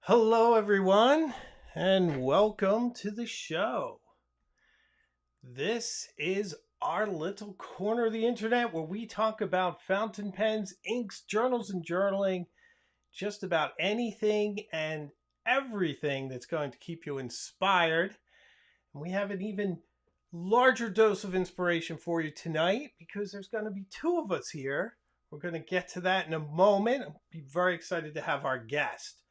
Hello, everyone, and welcome to the show. This is our little corner of the internet where we talk about fountain pens, inks, journals, and journaling, just about anything and everything that's going to keep you inspired. And we have an even larger dose of inspiration for you tonight because there's going to be two of us here. We're going to get to that in a moment. I'll be very excited to have our guest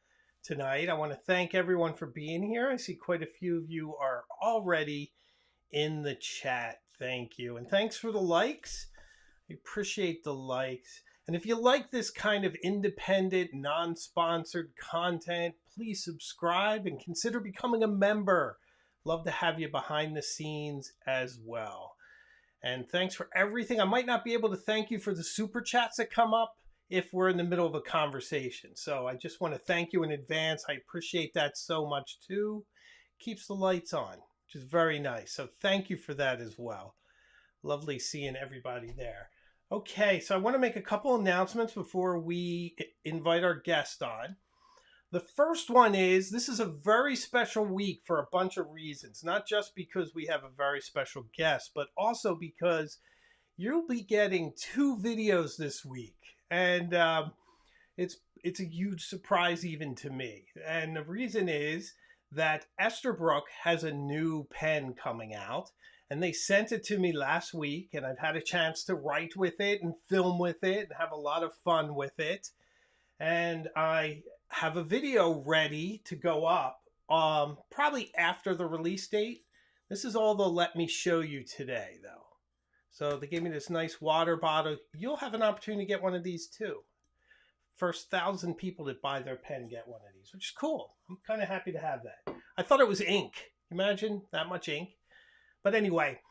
tonight. I want to thank everyone for being here. I see quite a few of you are already in the chat. Thank you. And thanks for the likes. I appreciate the likes. And if you like this kind of independent, non sponsored content, please subscribe and consider becoming a member. Love to have you behind the scenes as well. And thanks for everything. I might not be able to thank you for the super chats that come up if we're in the middle of a conversation. So I just want to thank you in advance. I appreciate that so much too. Keeps the lights on, which is very nice. So thank you for that as well. Lovely seeing everybody there. Okay, so I want to make a couple announcements before we invite our guest on. The first one is this is a very special week for a bunch of reasons, not just because we have a very special guest, but also because you'll be getting two videos this week. And it's a huge surprise even to me. And the reason is that Esterbrook has a new pen coming out, and they sent it to me last week, and I've had a chance to write with it and film with it and have a lot of fun with it. And I have a video ready to go up probably after the release date. This is all they'll let me show you today, though. So they gave me this nice water bottle. You'll have an opportunity to get one of these too. First 1,000 people that buy their pen get one of these, which is cool. I'm kind of happy to have that. I thought it was ink. Imagine that much ink. But anyway,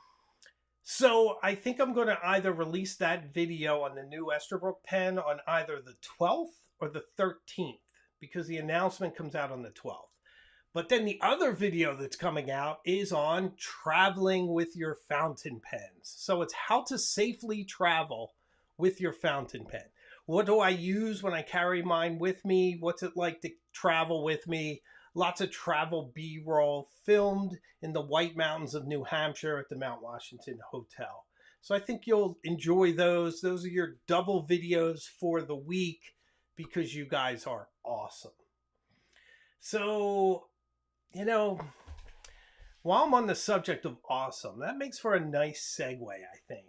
so I think I'm going to either release that video on the new Esterbrook pen on either the 12th or the 13th because the announcement comes out on the 12th. But then the other video that's coming out is on traveling with your fountain pens. So it's how to safely travel with your fountain pen. What do I use when I carry mine with me? What's it like to travel with me? Lots of travel B-roll filmed in the White Mountains of New Hampshire at the Mount Washington Hotel. So I think you'll enjoy those. Those are your double videos for the week because you guys are awesome. So, while I'm on the subject of awesome, that makes for a nice segue, I think.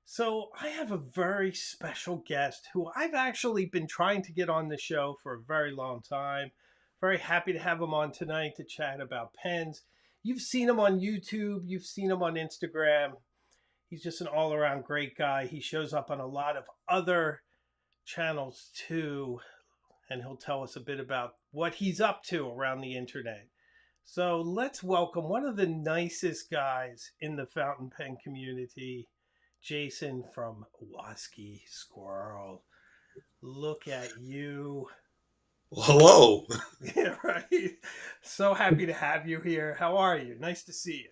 So I have a very special guest who I've actually been trying to get on the show for a very long time. Very happy to have him on tonight to chat about pens. You've seen him on YouTube. You've seen him on Instagram. He's just an all-around great guy. He shows up on a lot of other channels too, and he'll tell us a bit about what he's up to around the internet. So let's welcome one of the nicest guys in the fountain pen community, Jason from WaskiSquirrel. Look at you. Well, hello. Yeah, right. So happy to have you here. How are you? Nice to see you.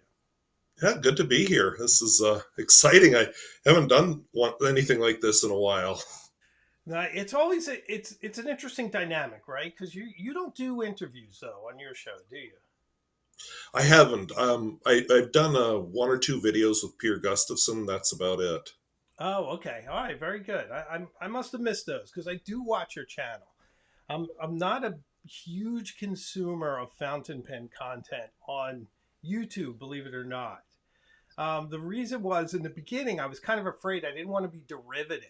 Yeah, good to be here. This is exciting. I haven't done anything like this in a while. Now, it's always it's an interesting dynamic, right? Because you don't do interviews though on your show, do you? I haven't. I've done one or two videos with Pierre Gustafson. That's about it. Oh, okay. All right, very good. I must have missed those because I do watch your channel. I'm not a huge consumer of fountain pen content on YouTube, believe it or not. The reason was in the beginning I was kind of afraid I didn't want to be derivative,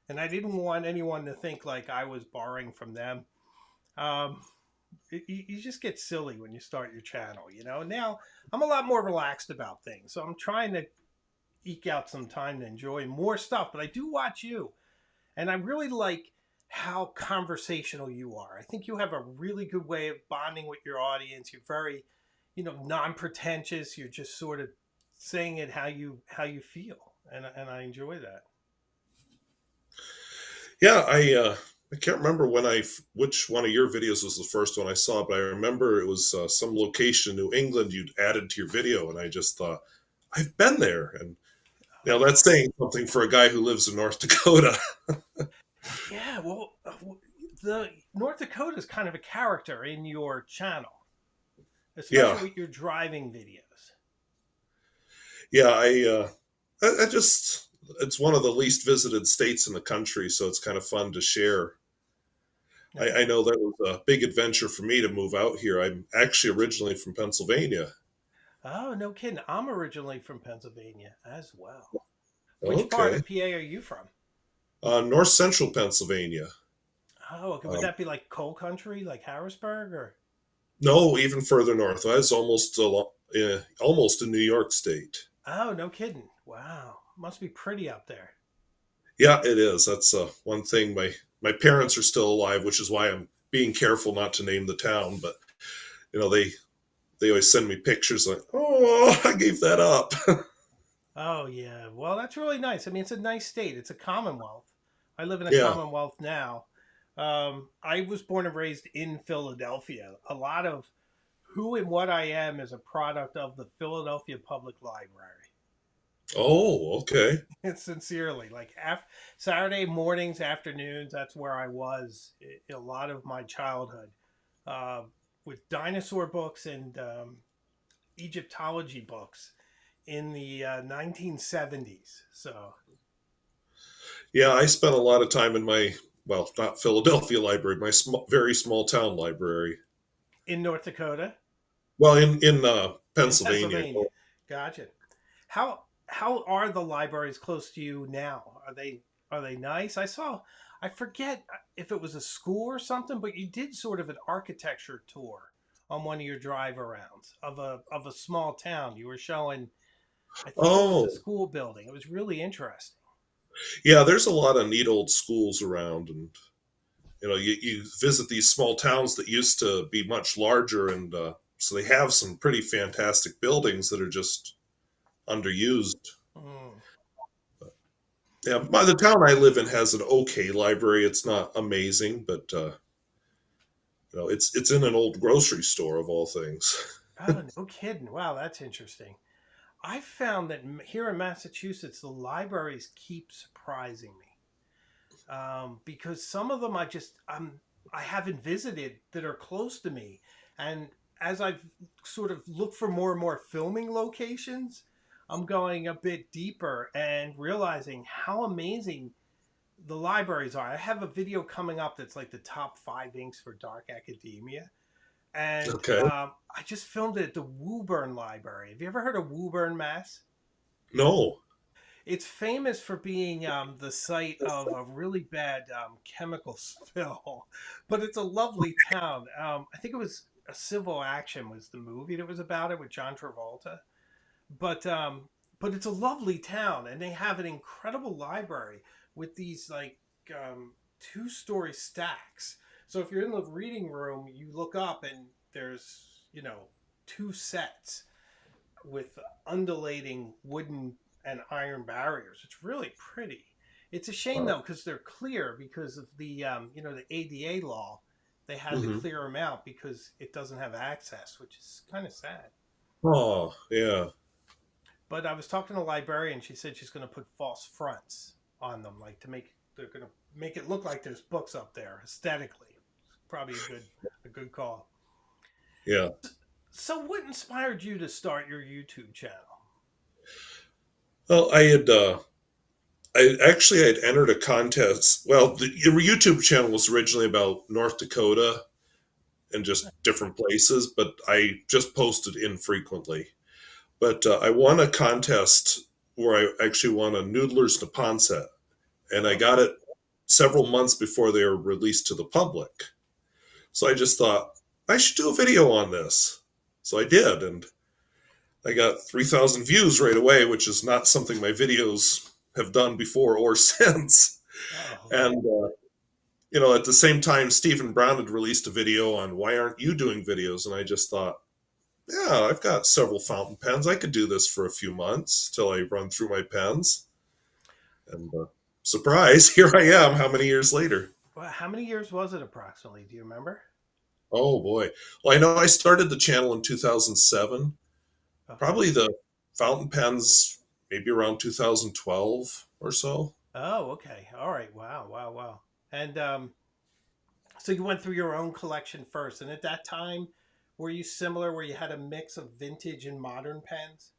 and I didn't want anyone to think like I was borrowing from them. Um, you just get silly when you start your channel, you know. Now I'm a lot more relaxed about things, so I'm trying to eke out some time to enjoy more stuff. But I do watch you, and I really like how conversational you are. I think you have a really good way of bonding with your audience. You're very, non-pretentious. You're just sort of saying it how you feel, and I enjoy that. Yeah, I can't remember which one of your videos was the first one I saw, but I remember it was some location in New England you'd added to your video, and I just thought I've been there, and Oh, that's saying something for a guy who lives in North Dakota. yeah. Well, the North Dakota is kind of a character in your channel, Yeah, especially with your driving videos. yeah. I just it's one of the least visited states in the country, so it's kind of fun to share. I Okay. know that was a big adventure for me to move out here. I'm actually originally from Pennsylvania. Oh, no kidding. I'm originally from Pennsylvania as well. Which part Okay, of PA are you from? north central Pennsylvania. Oh, okay. Would Um, that be like coal country, like Harrisburg, or? no, even further north. I was almost in New York State. Oh, no kidding. Wow. Must be pretty up there. Yeah, it is. That's one thing. My parents are still alive, which is why I'm being careful not to name the town. But you know, they always send me pictures like, oh, I gave that up. Oh, yeah. Well, that's really nice. I mean, it's a nice state. It's a commonwealth. I live in a Yeah. commonwealth now. I was born and raised in Philadelphia. A lot of who and what I am is a product of the Philadelphia Public Library. Oh, okay. And sincerely, like Saturday mornings, afternoons, that's where I was a lot of my childhood, uh, with dinosaur books and Egyptology books in the 1970s. So Yeah, I spent a lot of time in my not Philadelphia library, my very small town library. in North Dakota, Well, in in Pennsylvania. Pennsylvania, gotcha. How are the libraries close to you now? Are they nice? I forget if it was a school or something, but you did sort of an architecture tour on one of your drive arounds of a small town. You were showing, I think it was a Oh, school building. It was really interesting. yeah. There's a lot of neat old schools around, and you visit these small towns that used to be much larger, and so they have some pretty fantastic buildings that are just underused. Mm. Yeah, the town I live in has an okay library. It's not amazing, but it's in an old grocery store of all things. Oh, no kidding! Wow, that's interesting. I found that here in Massachusetts, the libraries keep surprising me, because some of them I haven't visited that are close to me, and as I've sort of looked for more and more filming locations, I'm going a bit deeper and realizing how amazing the libraries are. I have a video coming up that's like the top 5 inks for dark academia, and Okay. I just filmed it at the Woburn Library. Have you ever heard of Woburn, Mass? No. It's famous for being the site of a really bad chemical spill, but it's a lovely town. I think it was a Civil Action was the movie that was about it with John Travolta, but um, but it's a lovely town, and they have an incredible library with these like 2-story stacks. So if you're in the reading room, you look up and there's two sets with undulating wooden and iron barriers. It's really pretty. It's a shame though because they're clear because of the ADA law. They had to Hmm. clear them out because it doesn't have access, which is kind of sad. Oh, yeah. But I was talking to a librarian. She said she's going to put false fronts on them, like they're going to make it look like there's books up there aesthetically. Probably a good call. Yeah. So, what inspired you to start your YouTube channel? Well, I had entered a contest. Well, the your YouTube channel was originally about North Dakota and just different places, but I just posted infrequently. But I won a contest where I actually won a Noodler's Nippon set, and I Oh, got it several months before they were released to the public. So I just thought I should do a video on this. So I did, and I got 3,000 views right away, which is not something my videos have done before or since. oh, okay. And at the same time, Stephen Brown had released a video on why aren't you doing videos, and I just thought, yeah, I've got several fountain pens. I could do this for a few months till I run through my pens. And surprise, here I am. How many years later? Well, how many years was it approximately? Do you remember? Oh boy. Well, I know I started the channel in 2007. Okay. Probably the fountain pens maybe around 2012 or so. Oh, okay. All right. Wow, wow, wow. And So you went through your own collection first, and at that time, were you similar, where you had a mix of vintage and modern pens?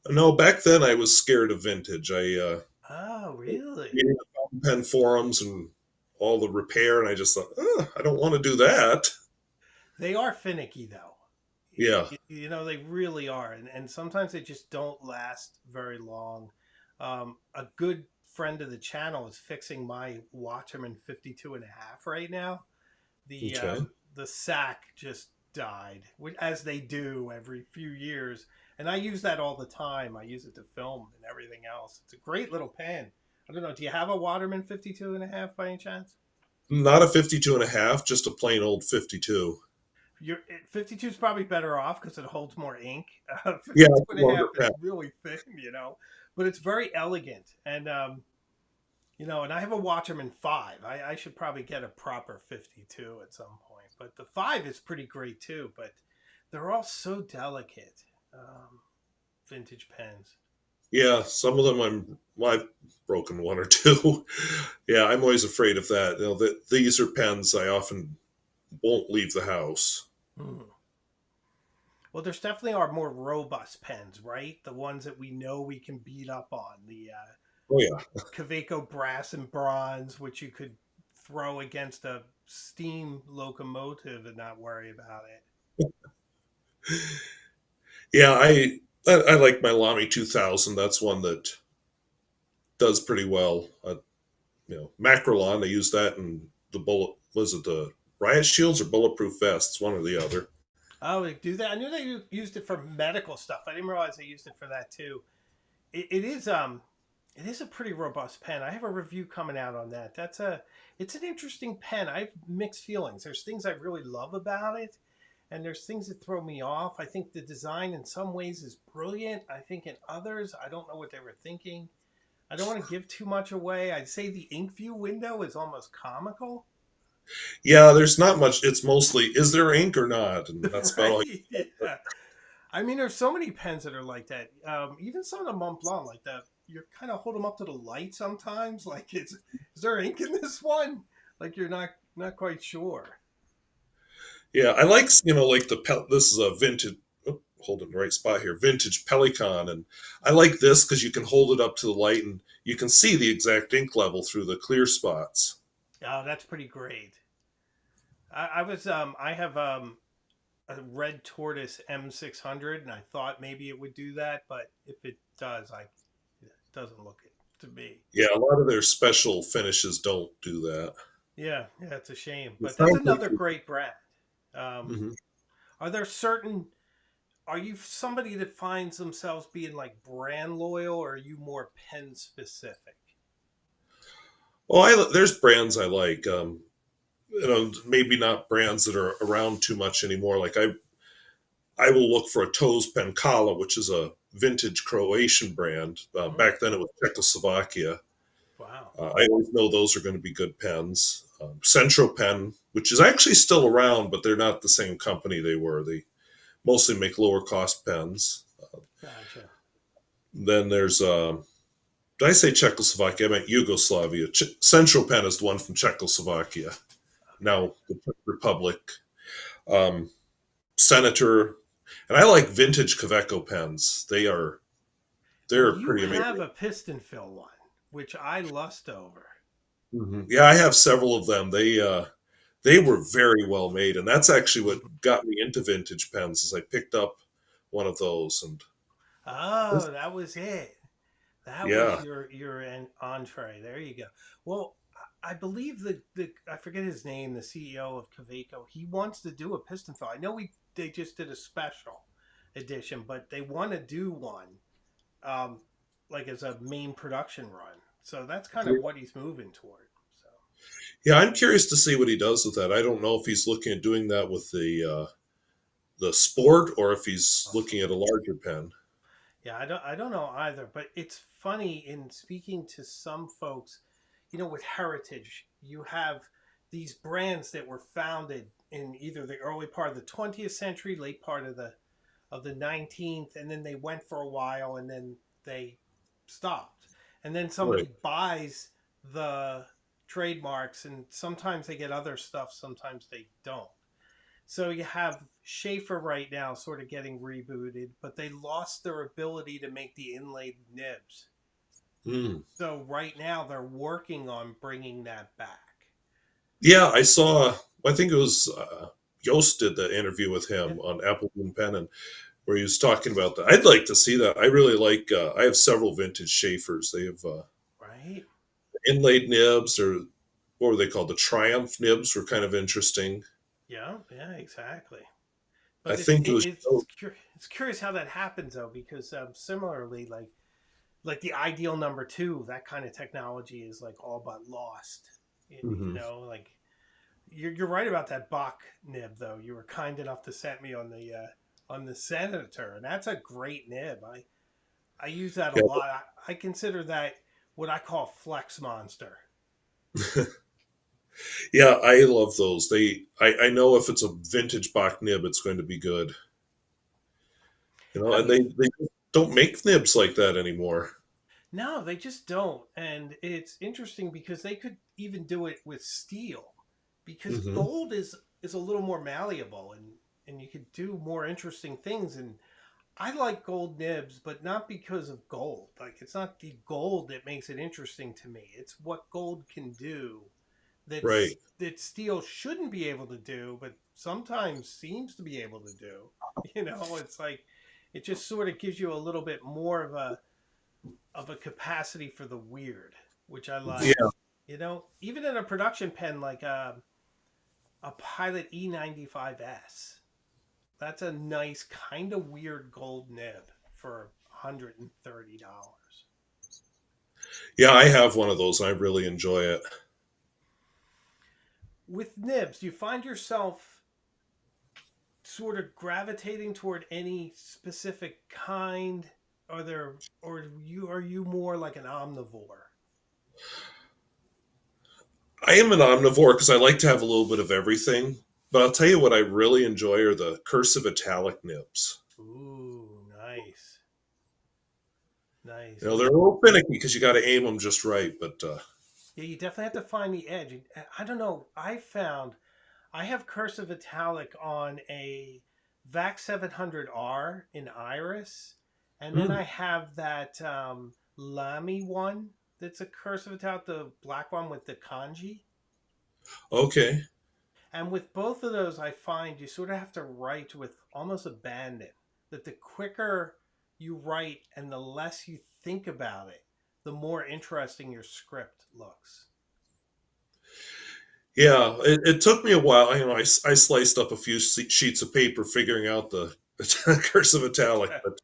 No, back then I was scared of vintage. Oh, really? Reading the fountain pen forums and all the repair, and I just thought, I don't want to do that. They are finicky, though. Yeah. They really are, and sometimes they just don't last very long. A good friend of the channel is fixing my Waterman 52 and a half right now. the Okay. um, the sack just died, as they do every few years, and I use that all the time. I use it to film and everything else. It's a great little pen. I don't know. Do you have a Waterman 52 and a half by any chance? Not a 52 and a half, just a plain old 52. Your 52 is probably better off because it holds more ink. Yeah, 52 it's a and a half longer is pen. really thin, but it's very elegant. And and I have a Watchman 5. I should probably get a proper 52 at some point. But the 5 is pretty great too. But they're all so delicate, vintage pens. Yeah, some of them I've broken one or two. Yeah, I'm always afraid of that. That these are pens I often won't leave the house. Hmm. Well, there's definitely are more robust pens, right? The ones that we know we can beat up on. The Oh yeah. Kaweco brass and bronze, which you could throw against a steam locomotive and not worry about it. Yeah, I like my Lamy 2000. That's one that does pretty well. Macrolon, they use that in the bullet. Was it the riot shields or bulletproof vests? One or the other. Oh, they do that. I knew they used it for medical stuff. I didn't realize they used it for that too. It is a pretty robust pen. I have a review coming out on that. It's an interesting pen. I have mixed feelings. There's things I really love about it, and there's things that throw me off. I think the design in some ways is brilliant. I think in others, I don't know what they were thinking. I don't want to give too much away. I'd say the ink view window is almost comical. Yeah, there's not much. It's mostly is there ink or not, and that's about all. Right? Yeah. I mean, there's so many pens that are like that. Even some of the Mont Blanc, like that, you kind of hold them up to the light sometimes. Like, is there ink in this one? Like, you're not quite sure. Yeah, I like like this is a vintage. Oh, hold it in the right spot here. Vintage Pelican, and I like this because you can hold it up to the light and you can see the exact ink level through the clear spots. Oh, that's pretty great. I have a red tortoise M600, and I thought maybe it would do that, but if it does, it doesn't look it to me. Yeah, a lot of their special finishes don't do that. Yeah, it's a shame. It But that's sounds like another great brand. Um, mhm. are there certain Are you somebody that finds themselves being like brand loyal, or are you more pen specific? Well, there's brands I like. Maybe not brands that are around too much anymore. Like I will look for a Toes Penkala, which is a vintage Croatian brand. Mm, Back then it was Czechoslovakia. wow. I always know those are going to be good pens. Centro Pen, which is actually still around, but they're not the same company they were. They mostly make lower cost pens. Gotcha. Then there's, did I say Czechoslovakia? I meant Yugoslavia. Central Pen is the one from Czechoslovakia, Okay. now the Czech Republic. Um, Senator, and I like vintage Kaweco pens. And They're you pretty have amazing. a piston fill one, which I lust over. Yeah, I have several of them. They were very well made, and that's actually what got me into vintage pens. Is I picked up one of those, and Oh, that was it. That was yeah, your entree. There you go. Well, I believe the I forget his name, the CEO of Kaweco. He wants to do a piston fill. I know they just did a special edition, but they want to do one, um, like as a main production run. So that's kind of what he's moving toward. So yeah. I'm curious to see what he does with that. I don't know if he's looking at doing that with the sport or if he's looking at a larger pen. yeah, I don't know either. But it's funny in speaking to some folks, with heritage, you have these brands that were founded in either the early part of the 20th century, late part of the 19th, and then they went for a while and then they stopped. And then Right. somebody buys the trademarks, and sometimes they get other stuff, sometimes they don't. So you have Schaefer right now sort of getting rebooted, but they lost their ability to make the inlaid nibs. Mm. So right now they're working on bringing that back. Yeah, I saw. I think it was Yost did the interview with Yeah, him on Apple Boom Pen, and where he was talking about that. I'd like to see that. I really like. I have several vintage Schaefers. They have right. inlaid nibs, or what were they called? The Triumph nibs were kind of interesting. Yeah, yeah, exactly. I But think it was. it's curious how that happens though, because similarly, like the ideal number two, that kind of technology is like all but lost. You Mhm. know, like you're right about that Bach nib though. You were kind enough to send me on the Senator, and that's a great nib. I use that a Yeah, lot. I consider that what I call flex monster. yeah, I love those. I know if it's a vintage Bach nib, it's going to be good. How do And you? they don't make nibs like that anymore. No, they just don't. And it's interesting because they could even do it with steel, because Hmm. gold is a little more malleable, and you could do more interesting things. And I like gold nibs, but not because of gold. Like it's not the gold that makes it interesting to me. It's what gold can do Right. that steel shouldn't be able to do, but sometimes seems to be able to do. You know, it's like it just sort of gives you a little bit more of a capacity for the weird, which I like. Yeah. You know, even in a production pen like a Pilot E95S, that's a nice kind of weird gold nib for $130. Yeah, I have one of those. I really enjoy it. With nibs, do you find yourself sort of gravitating toward any specific kind? Are you more like an omnivore? I am an omnivore because I like to have a little bit of everything. But I'll tell you what I really enjoy are the cursive italic nibs. Ooh, nice, You nice. know, they're a little finicky because you got to aim them just right. But Yeah, you definitely have to find the edge. I don't know. I have cursive italic on a VAC 700R in Iris, and then mm, I have that Lamy one that's a cursive italic, the black one with the kanji. okay. And with both of those, I find you sort of have to write with almost abandon. That the quicker you write and the less you think about it, the more interesting your script looks. Yeah, it took me a while. You know, I sliced up a few sheets of paper figuring out the cursive italic. But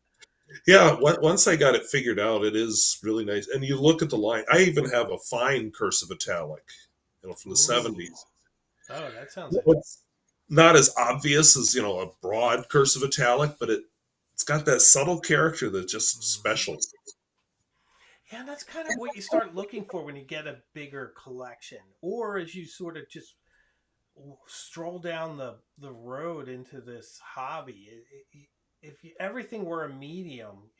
yeah, once I got it figured out, it is really nice. And you look at the line. I even have a fine cursive italic, from the Ooh. 70s. Oh, that sounds interesting. What's not as obvious as a broad cursive italic, but it's got that subtle character that's just Hmm. special. Yeah, and that's kind of what you start looking for when you get a bigger collection, or as you sort of just stroll down the road into this hobby. If everything were a medium,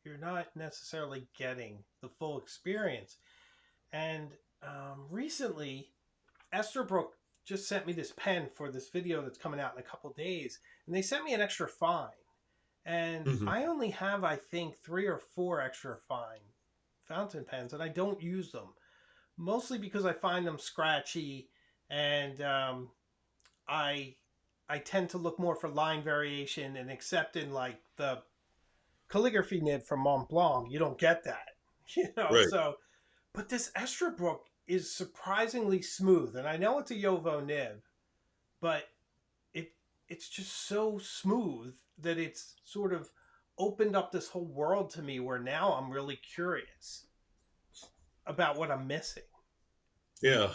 you're not necessarily getting the full experience. And recently, Esterbrook just sent me this pen for this video that's coming out in a couple days, and they sent me an extra fine. And Hmm. I only have, I think, 3 or 4 extra fine fountain pens, and I don't use them mostly because I find them scratchy, and I I tend to look more for line variation, and except in like the calligraphy nib from Mont Blanc, you don't get that, you know. Right. So, but this Esterbrook is surprisingly smooth, and I know it's a Yovo nib, but it it's just so smooth that it's sort of opened up this whole world to me where now I'm really curious about what I'm missing. Yeah.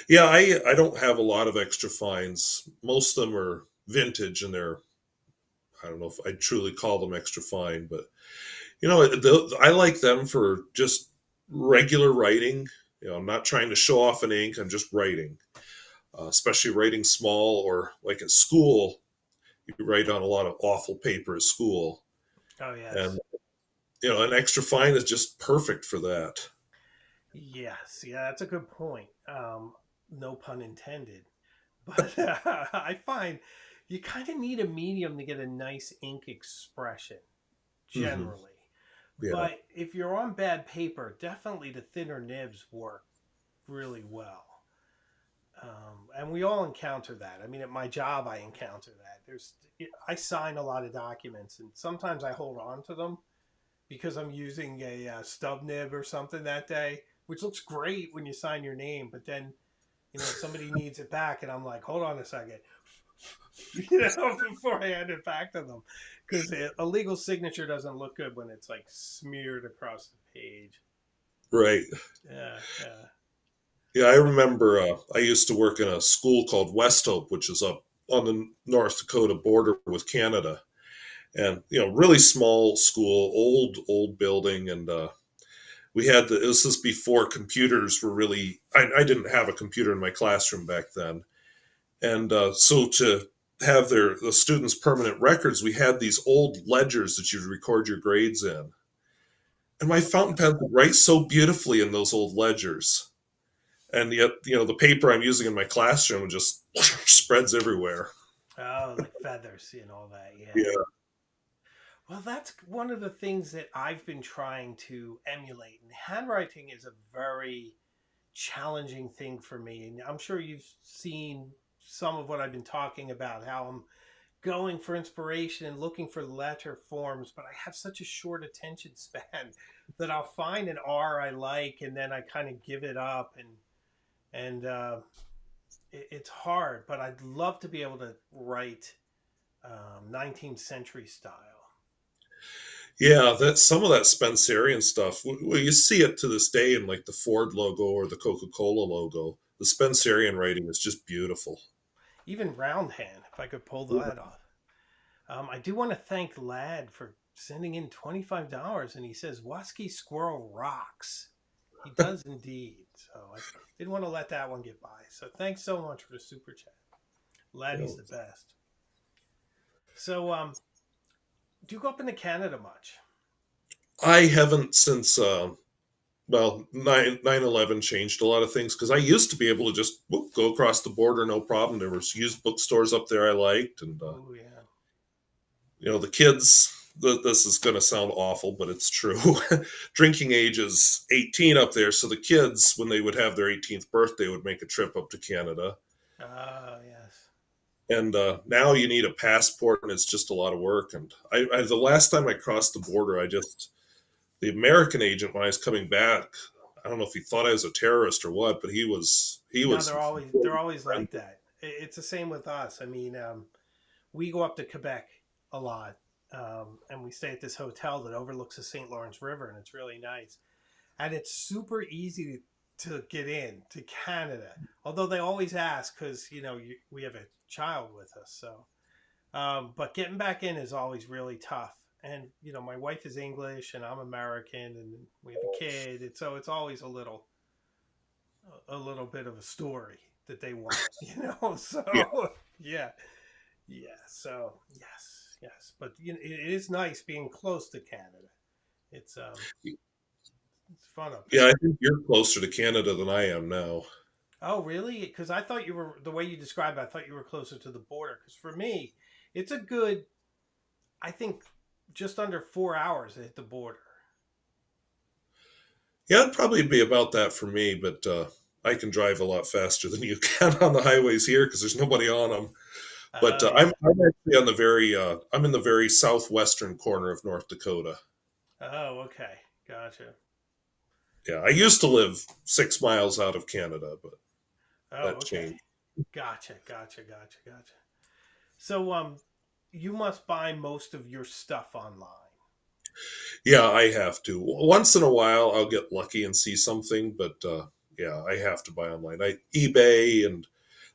Yeah, I don't have a lot of extra fines. Most of them are vintage, and I don't know if I truly call them extra fine, but I like them for just regular writing. I'm not trying to show off an ink. I'm just writing, especially writing small or like at school. You write on a lot of awful paper at school, Oh and yes. an extra fine is just perfect for that. Yes, yeah, that's a good point. No pun intended. But I find you kind of need a medium to get a nice ink expression Hmm. generally. Yeah. But if you're on bad paper, definitely the thinner nibs work really well. And we all encounter that. I mean, at my job, I encounter that. I sign a lot of documents, and sometimes I hold on to them because I'm using a stub nib or something that day, which looks great when you sign your name. But then, somebody needs it back, and I'm like, hold on a second, before I hand it back to them, because a legal signature doesn't look good when it's like smeared across the page. Right. Yeah, yeah. Yeah, I remember I used to work in a school called West Hope, which is up on the North Dakota border with Canada. And, really small school, old building. And we had this is before computers were really, I didn't have a computer in my classroom back then. And so to have the students' permanent records, we had these old ledgers that you'd record your grades in. And my fountain pen would write so beautifully in those old ledgers. And yet, the paper I'm using in my classroom just spreads everywhere. Oh, like feathers and all that. Yeah. Yeah. Well, that's one of the things that I've been trying to emulate. And handwriting is a very challenging thing for me. And I'm sure you've seen some of what I've been talking about, how I'm going for inspiration and looking for letter forms, but I have such a short attention span that I'll find an R I like and then I kind of give it up, and it's hard. But I'd love to be able to write 19th century style. Yeah, that some of that Spencerian stuff. Well, you see it to this day in like the Ford logo or the Coca-Cola logo. The Spencerian writing is just beautiful. Even round hand, if I could pull that off. I do want to thank Lad for sending in $25, and he says WaskiSquirrel rocks. He does indeed. So I didn't want to let that one get by. So thanks so much for the super chat. Yeah. Laddie's the best. So do you go up into Canada much? I haven't since well, 9/11 changed a lot of things because I used to be able to just whoop, go across the border no problem. There was used bookstores up there I liked, and Oh yeah. the kids. This is going to sound awful, but it's true. Drinking age is 18 up there, so the kids, when they would have their 18th birthday, would make a trip up to Canada. Oh yes. And now you need a passport, and it's just a lot of work. And the last time I crossed the border, the American agent when I was coming back, I don't know if he thought I was a terrorist or what, but he No, was they're always like friendly. that. It's the same with us. I mean, we go up to Quebec a lot, and we stay at this hotel that overlooks the St. Lawrence River, and it's really nice. And it's super easy to get in to Canada. Although they always ask because we have a child with us, so but getting back in is always really tough. And my wife is English and I'm American, and we have a kid, and so it's always a little bit of a story that they want, Yeah, So yeah, yeah. So yes. But it is nice being close to Canada. It's fun up yeah. here. I think you're closer to Canada than I am now. Oh, really? Because I thought you were the way you described it. I thought you were closer to the border. Because for me, it's a good, I think, just under 4 hours to hit the border. Yeah, it'd probably be about that for me, but I can drive a lot faster than you can on the highways here because there's nobody on them. But Oh yeah. I'm actually on the I'm in the very southwestern corner of North Dakota. Oh okay. Gotcha. Yeah, I used to live 6 miles out of Canada, but Oh that okay. changed. Gotcha. So you must buy most of your stuff online. Yeah, I have to. Once in a while, I'll get lucky and see something, but yeah, I have to buy online. I eBay, and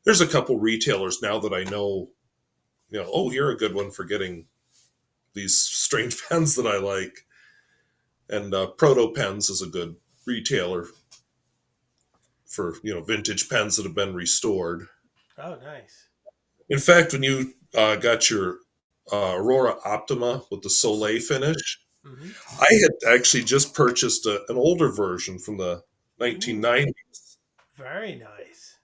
there's a couple retailers now that I know. Oh, you're a good one for getting these strange pens that I like. And Proto Pens is a good retailer for vintage pens that have been restored. Oh nice. In fact, when you got your Aurora Optima with the Soleil finish, Mm-hmm. I had actually just purchased an older version from the Ooh, 1990s. very nice.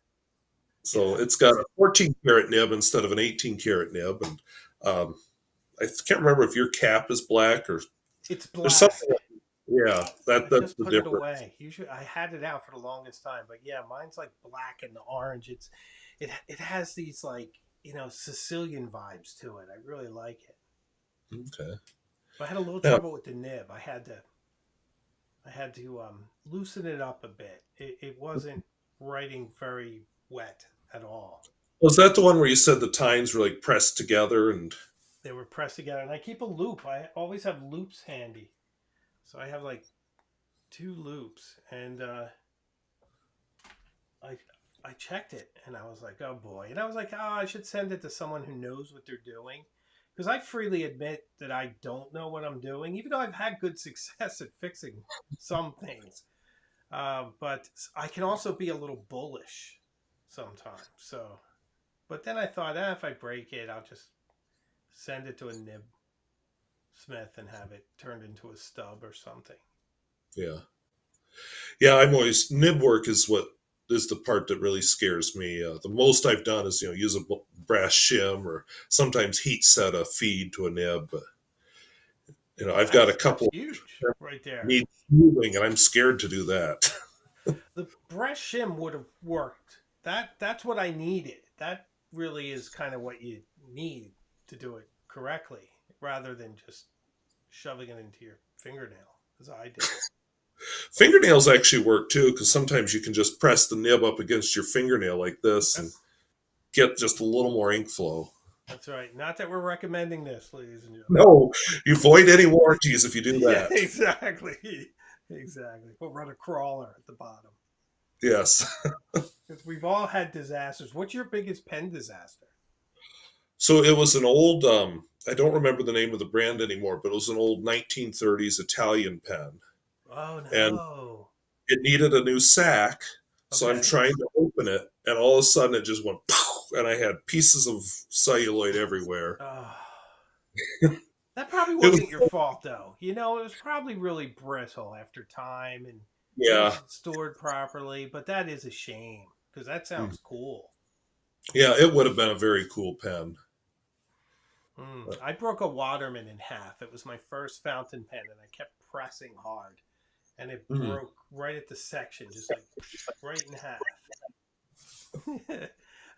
So Yeah, it's got a 14 karat nib instead of an 18 karat nib. And um, I can't remember if your cap is black or it's there's something. black. Yeah, I that's just the put it difference. away. Usually, I had it out for the longest time, but yeah, mine's like black and the orange. It has these like Sicilian vibes to it. I really like it. Okay. But I had a little Yeah. trouble with the nib. I had to loosen it up a bit. It wasn't writing very wet at all. Was that the one where you said the tines were like pressed together and They were pressed together, and I keep a loop. I always have loops handy, so I have like two loops, and I I checked it, and I was like, oh boy, and I was like, oh, I should send it to someone who knows what they're doing, because I freely admit that I don't know what I'm doing, even though I've had good success at fixing some things. But I can also be a little bullish sometimes. So, but then I thought, if I break it, I'll just send it to a nib smith and have it turned into a stub or something. yeah. Yeah, I'm always nib work is what is the part that really scares me. The most I've done is use a brass shim or sometimes heat set a feed to a nib. But I've got a That's couple huge that right there. need moving, and I'm scared to do that. The breast shim would have worked. That's what I needed. That really is kind of what you need to do it correctly, rather than just shoving it into your fingernail, as I did. Fingernails actually work too because sometimes you can just press the nib up against your fingernail like this and That's get just a little more ink flow. that's right. Not that we're recommending this, ladies and No, you void any warranties if you do gentlemen. Yeah, that. exactly, exactly. We'll run a crawler at the bottom Yes. because we've all had disasters. What's your biggest pen disaster? So it was an old, I don't remember the name of the brand anymore, but it was an old 1930s Italian pen. Oh And no. it needed a new sack. So I'm Okay. trying to open it, and all of a sudden it just went, pow, and I had pieces of celluloid everywhere. Oh. That probably It was, wasn't your fault, though. It was probably really brittle after time and yeah. wasn't stored properly. But that is a shame because that Mm. sounds cool. Yeah, it would have been a very cool pen. But, I broke a Waterman in half. It was my first fountain pen, and I kept pressing hard, and it mm. broke right at the section, just like right in half.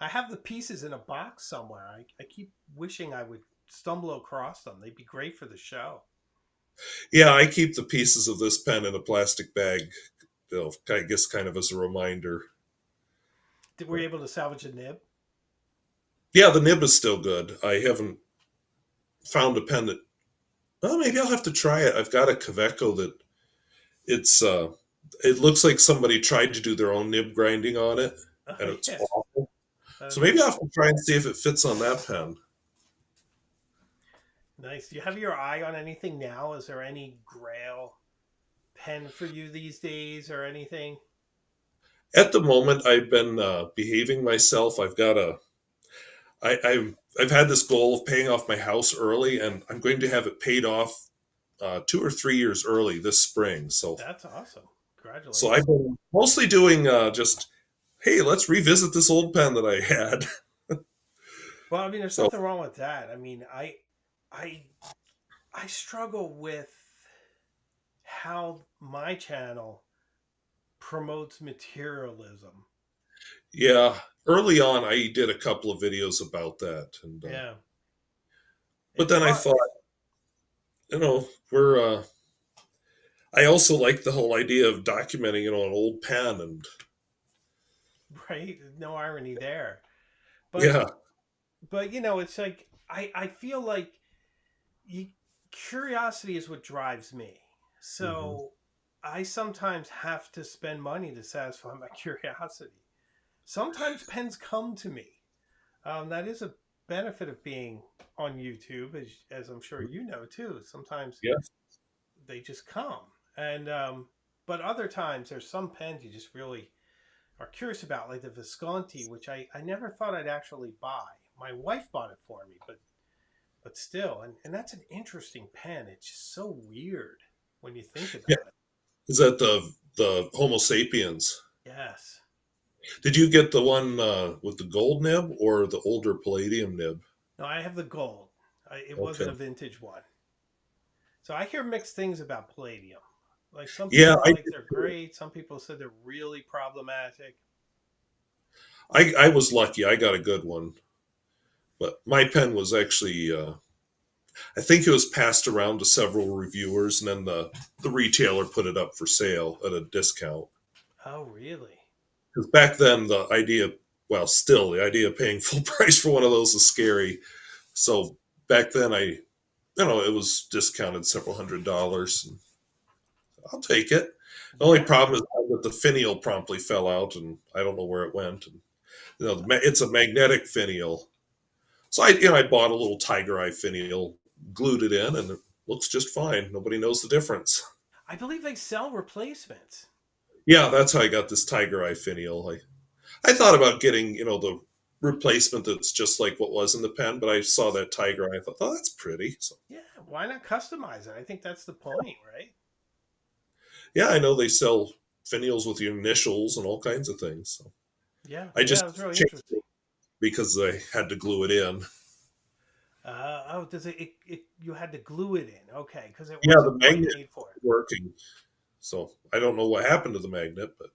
I have the pieces in a box somewhere. I keep wishing I would stumble across them. They'd be great for the show. Yeah, I keep the pieces of this pen in a plastic bag, I guess kind of as a reminder. Were you able to salvage a nib? Yeah, the nib is still good. I haven't found a pen that, well, maybe I'll have to try it. I've got a Kaveco that it's, it looks like somebody tried to do their own nib grinding on it, Oh and it's yeah. awful. So Okay. maybe I'll have to try and see if it fits on that pen. Nice. Do you have your eye on anything now? Is there any Grail pen for you these days or anything? At the moment, I've been behaving myself. I've had this goal of paying off my house early, and I'm going to have it paid off 2 or 3 years early this spring. That's awesome. So I've Congratulations. been mostly doing just, hey, let's revisit this old pen that I had. Well, I mean, there's So nothing wrong with that. I mean, I, I struggle with how my channel promotes materialism. yeah, early on I did a couple of videos about that, and Yeah, but it's then I hard, thought, we're. I also like the whole idea of documenting, an old pen, and right? No irony there, but yeah, it's like I feel like you, curiosity is what drives me. hmm So I sometimes have to spend money to satisfy my curiosity. Sometimes pens come to me. That is a benefit of being on YouTube, as I'm sure you know too. Sometimes yeah, they just come, and but other times there's some pens you just really are curious about, like the Visconti, which I never thought I'd actually buy. My wife bought it for me, but still, and that's an interesting pen. It's just so weird when you think yeah. about it. Is that the Homo sapiens? Yes. Did you get the one with the gold nib or the older palladium nib? No, I have the gold. It wasn't Okay. a vintage one. So I hear mixed things about palladium. Like some Yeah, people like they're great. Some people said they're really problematic. I was lucky. I got a good one, but my pen was actually I think it was passed around to several reviewers, and then the retailer put it up for sale at a discount. Oh, really? Because back then, the idea, well, still the idea of paying full price for one of those is scary. So back then, it was discounted several $100s. And I'll take it. The only Yeah. problem is that the finial promptly fell out, and I don't know where it went. And it's a magnetic finial, so I bought a little tiger eye finial, glued it in, and it looks just fine. Nobody knows the difference. I believe they sell replacements. Yeah, that's how I got this tiger eye finial. I thought about getting, the replacement that's just like what was in the pen, but I saw that tiger eye. I thought, oh, that's pretty. So Yeah, why not customize it? I think that's the point, right? yeah, I know they sell finials with your initials and all kinds of things. So Yeah, I yeah, just it was really changed interesting. it because I had to glue it in. Oh, does it? You had to glue it in, okay, because it Yeah, wasn't the quite magnet made for it. working. So I don't know what happened to the magnet, but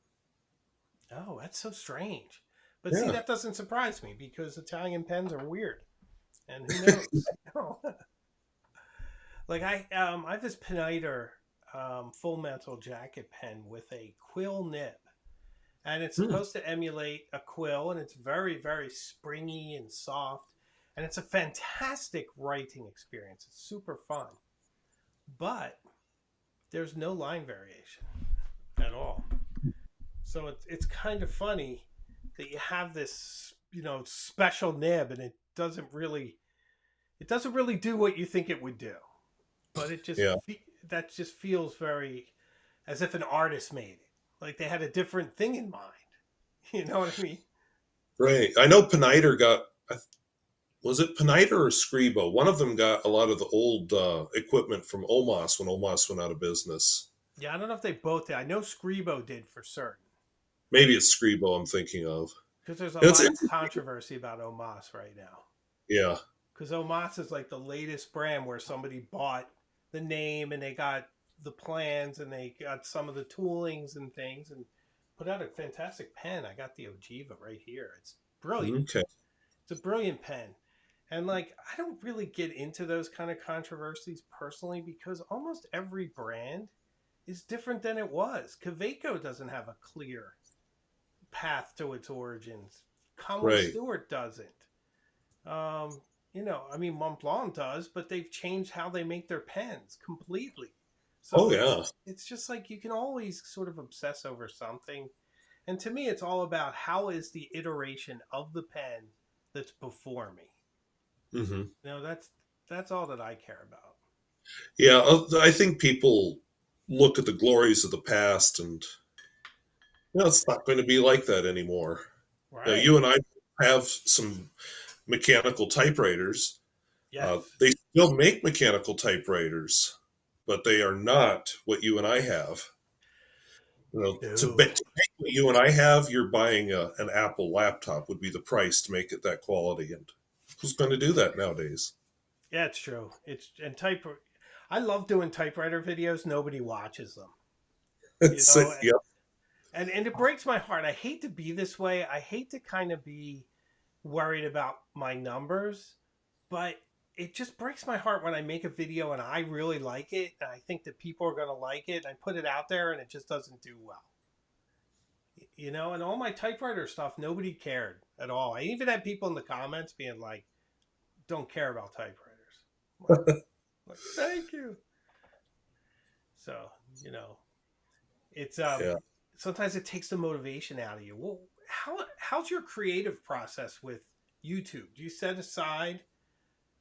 Oh, that's so strange. But see, yeah. that doesn't surprise me because Italian pens are weird, and who knows? Like I have this Peniter full metal jacket pen with a quill nib, and it's Hmm. supposed to emulate a quill, and it's very very springy and soft, and it's a fantastic writing experience. It's super fun, but there's no line variation at all. So it's kind of funny that you have this special nib, and it doesn't really do what you think it would do, but Yeah. that just feels very as if an artist made it, like they had a different thing in mind. You know what I mean? Right. I know Peniter got, was it Peniter or Scribo? One of them got a lot of the old equipment from Omos when Omos went out of business. Yeah, I don't know if they both did. I know Scribo did for certain Maybe it's Scribo I'm thinking of. because there's a It's lot of controversy about Omas right now. yeah. Because Omas is like the latest brand where somebody bought the name and they got the plans and they got some of the toolings and things and put out a fantastic pen. I got the Ogiva right here. It's brilliant. Okay. It's a brilliant pen. And like I don't really get into those kind of controversies personally because almost every brand is different than it was. Kaweco doesn't have a clear path to its origins. Conway Right. Stewart doesn't. I mean, Mont Blanc does, but they've changed how they make their pens completely. Oh So it's yeah. it's just like you can always sort of obsess over something. And to me, it's all about how is the iteration of the pen that's before me. Hmm. That's all that I care about. Yeah. I think people look at the glories of the past, and it's not going to be like that anymore. You Right. and I have some mechanical typewriters. Yes. They still make mechanical typewriters, but they are not what you and I have. To No. make what you and I have, you're buying an Apple laptop would be the price to make it that quality. And who's going to do that nowadays? Yeah, it's true. It's and type. I love doing typewriter videos. Nobody watches them. You It's know, yeah. and it breaks my heart. I hate to be this way. I hate to kind of be worried about my numbers, but it just breaks my heart when I make a video and I really like it and I think that people are going to like it and I put it out there and it just doesn't do well. And all my typewriter stuff, nobody cared at all. I even had people in the comments being like, "Don't care about typewriters." I'm like, thank you. So, you know, it's Yeah. sometimes it takes the motivation out of you. Well, how's your creative process with YouTube? Do you set aside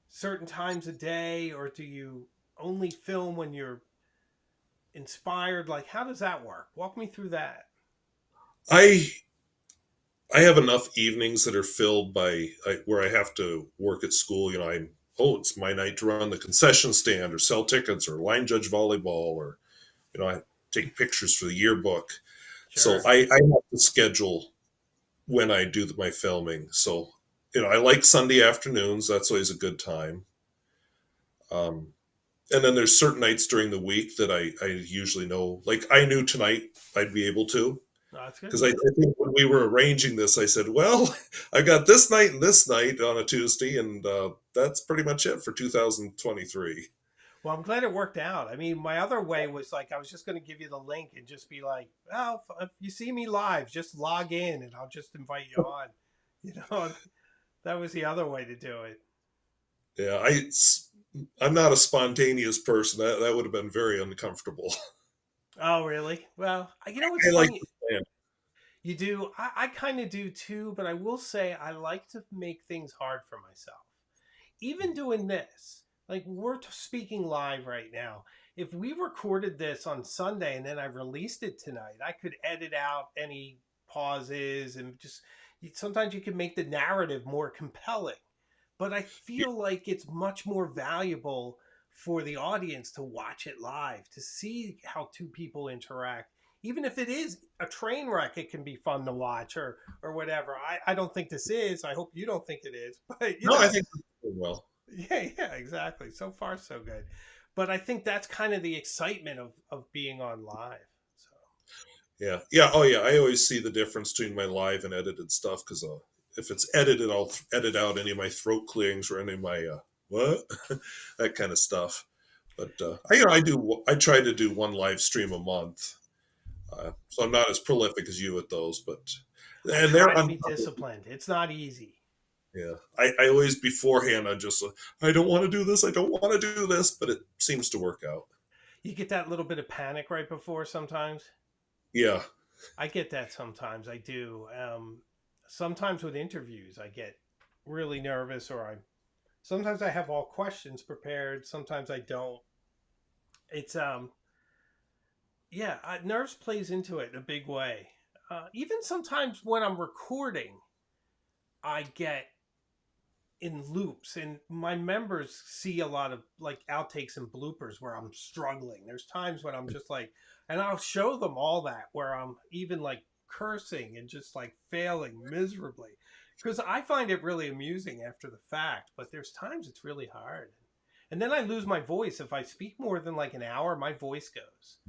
certain times a day, or do you only film when you're inspired? Like, how does that work? Walk me through that. I I have enough evenings that are filled by where I have to work at school. It's my night to run the concession stand or sell tickets or line judge volleyball or I take pictures for the yearbook. So Sure. I have to schedule when I do my filming. So, I like Sunday afternoons. That's always a good time. Um, and then there's certain nights during the week that I usually know, like I knew tonight I'd be able to. No, that's good. Because I think when we were arranging this, I said, well, I got this night and this night on a Tuesday, and that's pretty much it for 2023. Well, I'm glad it worked out. I mean, my other way was like I was just going to give you the link and just be like, "Well, if you see me live, just log in and I'll just invite you on." You know, that was the other way to do it. Yeah, I'm not a spontaneous person. That would have been very uncomfortable. Oh, really? Well, you know what's I like funny? to plan. You do. I kind of do too, but I will say I like to make things hard for myself. Even doing this, like we're speaking live right now. If we recorded this on Sunday and then I released it tonight, I could edit out any pauses and just sometimes you can make the narrative more compelling. But I feel like it's much more valuable for the audience to watch it live, to see how two people interact. Even if it is a train wreck, it can be fun to watch or whatever. I don't think this is. I hope you don't think it is. But No, I think that's doing well. yeah, exactly. So far, so good. But I think that's kind of the excitement of being on live. So Yeah, yeah, oh yeah. I always see the difference between my live and edited stuff because if it's edited, I'll edit out any of my throat clearings or any of my what that kind of stuff. But I try to do one live stream a month, so I'm not as prolific as you with those. But I and they're try to on. be disciplined. It's not easy. Yeah, I always beforehand I just I don't want to do this. I don't want to do this, but it seems to work out. You get that little bit of panic right before sometimes. Yeah, I get that sometimes. I do. Sometimes with interviews, I get really nervous, or I sometimes I have all questions prepared. Sometimes I don't. It's yeah, nerves plays into it in a big way. Even sometimes when I'm recording, I get in loops, and my members see a lot of like outtakes and bloopers where I'm struggling. There's times when I'm just like, and I'll show them all that where I'm even like cursing and just like failing miserably because I find it really amusing after the fact, but there's times it's really hard. And then I lose my voice. If I speak more than like an hour, my voice goes.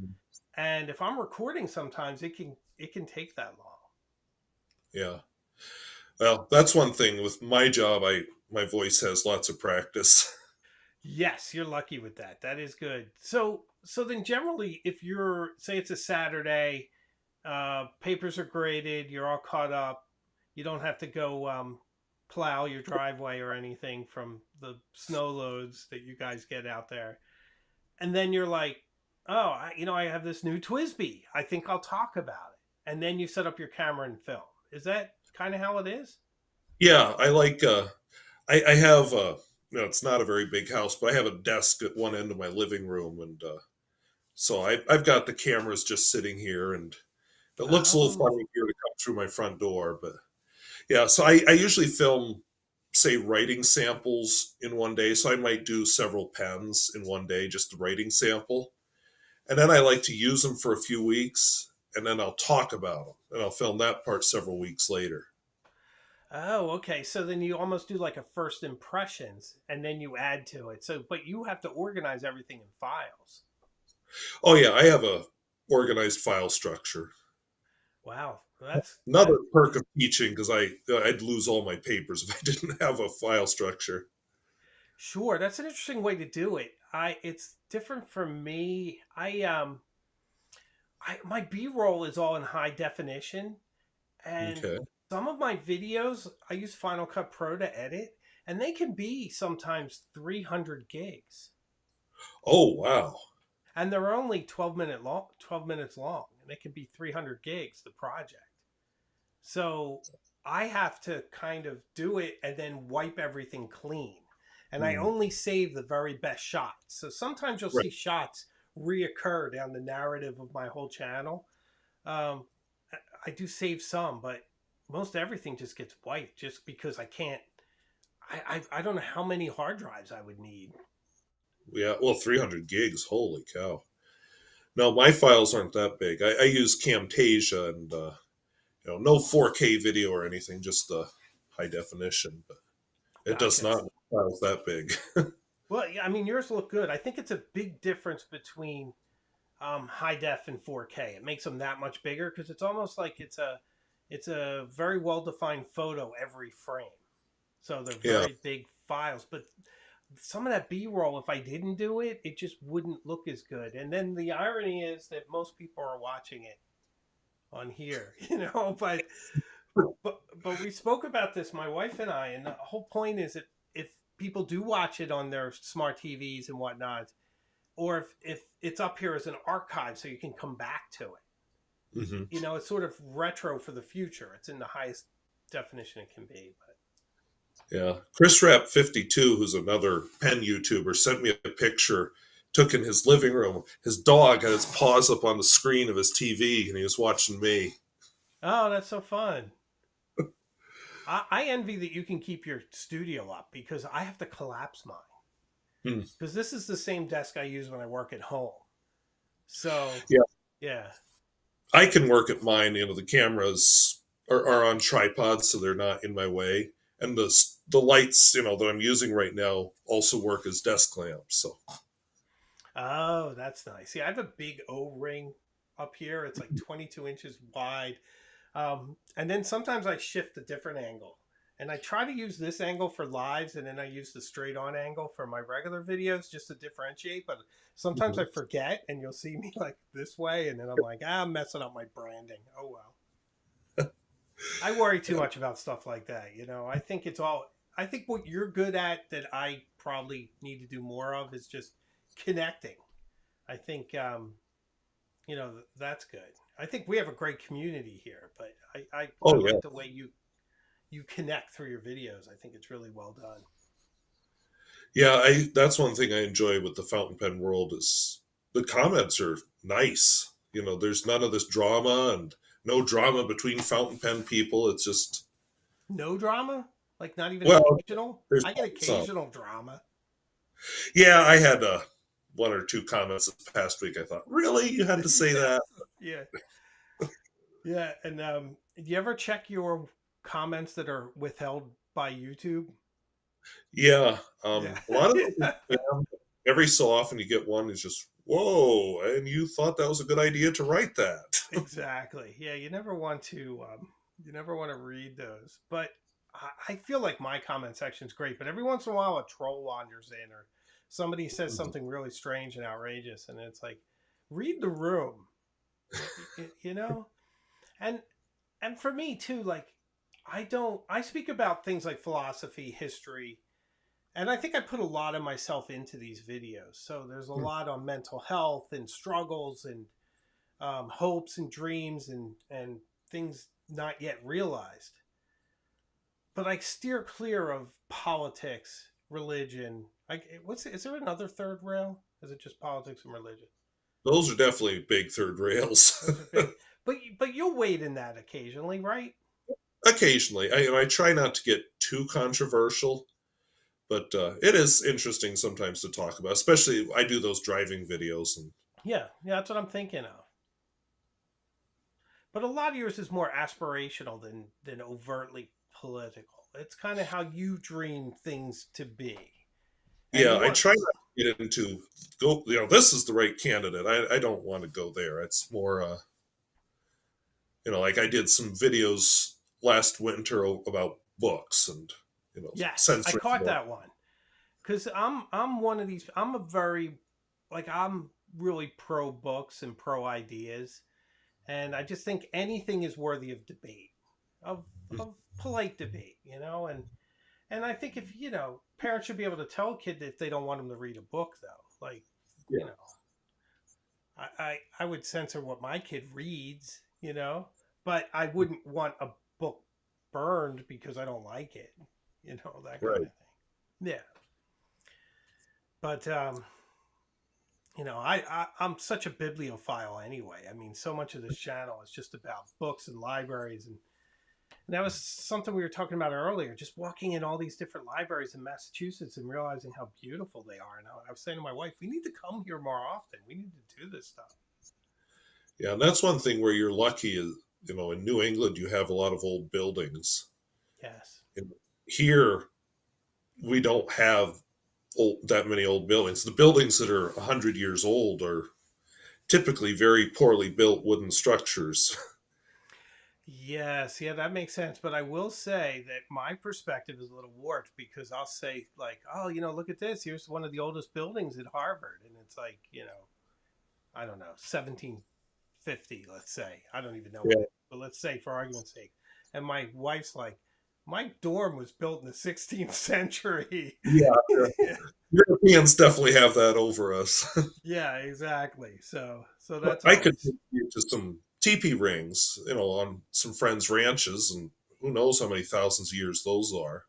And if I'm recording, sometimes it can take that long. yeah. Well, that's one thing with my job. My voice has lots of practice. Yes, you're lucky with that. That is good. So then generally, if you're say it's a Saturday, papers are graded, you're all caught up, you don't have to go plow your driveway or anything from the snow loads that you guys get out there, and then you're like, oh, I have this new Twisby. I think I'll talk about it, and then you set up your camera and film. Is that kind of how it is? Yeah, I like. I have. It's not a very big house, but I have a desk at one end of my living room, and so I've got the cameras just sitting here, and it looks a little Oh, funny here to come through my front door, but yeah. So I usually film, say, writing samples in one day. So I might do several pens in one day, just a writing sample, and then I like to use them for a few weeks, and then I'll talk about them, and I'll film that part several weeks later. Oh, okay. So then you almost do like a first impressions and then you add to it. So, but you have to organize everything in files. Oh yeah, I have a organized file structure. Wow. That's Another that. perk of teaching because I'd lose all my papers if I didn't have a file structure. Sure. That's an interesting way to do it. It's different for me. My B-roll is all in high definition and Okay. some of my videos I use Final Cut Pro to edit and they can be sometimes 300 gigs. Oh wow. And they're only 12 minutes long, and it can be 300 gigs the project. So I have to kind of do it and then wipe everything clean. And I Mm, only save the very best shots. So sometimes you'll right. see shots reoccur down the narrative of my whole channel. Um, I do save some, but most everything just gets wiped just because I can't. I don't know how many hard drives I would need. Yeah. Well, 300 gigs. Holy cow. No, my files aren't that big. I use Camtasia and no 4K video or anything, just high definition. But it does Gotcha. not make files that big. Well, yeah, I mean, yours look good. I think it's a big difference between high def and 4K. It makes them that much bigger because it's almost like it's a very well defined photo every frame. So they're Yeah. very big files. But some of that B roll, if I didn't do it, it just wouldn't look as good. And then the irony is that most people are watching it on here, But but we spoke about this, my wife and I, and the whole point is that if people do watch it on their smart TVs and whatnot, or if it's up here as an archive so you can come back to it. Hmm. It's sort of retro for the future. It's in the highest definition it can be. But Yeah. Chris Rap 52, who's another pen YouTuber, sent me a picture. Took in his living room. His dog had his paws up on the screen of his TV, and he was watching me. oh, that's so fun. I envy that you can keep your studio up because I have to collapse mine. Hmm. Because this is the same desk I use when I work at home. So, Yeah, yeah. I can work at mine. The cameras are on tripods, so they're not in my way, and the lights, that I'm using right now also work as desk lamps. So Oh, that's nice. Yeah, I have a big O ring up here. It's like 22 inches wide. And then sometimes I shift a different angle. And I try to use this angle for lives, and then I use the straight on angle for my regular videos just to differentiate. But sometimes I mhm. forget, and you'll see me like this way, and then I'm like, I'm messing up my branding. Oh, well. I worry too Yeah. much about stuff like that. I think what you're good at that I probably need to do more of is just connecting. I think, that's good. I think we have a great community here, but I Oh yeah, like the way you connect through your videos. I think it's really well done. yeah. That's one thing I enjoy with the fountain pen world is the comments are nice. There's none of this drama and no drama between fountain pen people. It's just No drama? Like not even well, occasional? there's I get some. occasional drama. Yeah, I had one or two comments this past week. I thought, really, you had to say Yeah. that? Yeah. Yeah. And do you ever check your comments that are withheld by YouTube? Yeah, Yeah. a lot of those Yeah. spam. Every so often, you get one that's just whoa, and you thought that was a good idea to write that. Exactly. Yeah, you never want to read those. But I feel like my comment section's great, but every once in a while a troll wanders in or somebody says something really strange and outrageous and it's like read the room. You know? And and for me too, like I speak about things like philosophy, history, and I think I put a lot of myself into these videos. So there's a lot on mental health and struggles and hopes and dreams and things not yet realized. But I steer clear of politics, religion. Like, is there another third rail? Is it just politics and religion? Those are definitely big third rails. Those are big. But you'll wade in that occasionally, right? Occasionally, I try not to get too controversial, but it is interesting sometimes to talk about. Especially, I do those driving videos, and Yeah, yeah, that's what I'm thinking of. But a lot of yours is more aspirational than overtly political. It's kind of how you dream things to be, and yeah, you I want. try not to get into go. This is the right candidate. I don't want to go there. It's more, like I did some videos last winter about books and Yes, I censoring caught books. that one. Because I'm one of these. I'm a very I'm really pro books and pro ideas, and I just think anything is worthy of debate, of of polite debate, and I think if parents should be able to tell a kid that if they don't want them to read a book though, like Yeah, you know, I would censor what my kid reads, but I wouldn't want a book burned because I don't like it, that kind right. of thing. Yeah, but I'm such a bibliophile anyway. I mean, so much of this channel is just about books and libraries, and that was something we were talking about earlier. Just walking in all these different libraries in Massachusetts and realizing how beautiful they are. And I was saying to my wife, we need to come here more often. We need to do this stuff. Yeah, and that's one thing where you're lucky is, in New England you have a lot of old buildings. Yes. And here we don't have that many old buildings. The buildings that are 100 years old are typically very poorly built wooden structures. Yes, yeah, that makes sense. But I will say that my perspective is a little warped because I'll say, like, oh, look at this. Here's one of the oldest buildings at Harvard. And it's like, I don't know, 1750, let's say. I don't even know when Yeah, it, but let's say for argument's sake. And my wife's like, my dorm was built in the 16th century. yeah. Europeans definitely have that over us. Yeah, exactly. So But that's I could always. take you to some teepee rings, on some friends' ranches, and who knows how many thousands of years those are.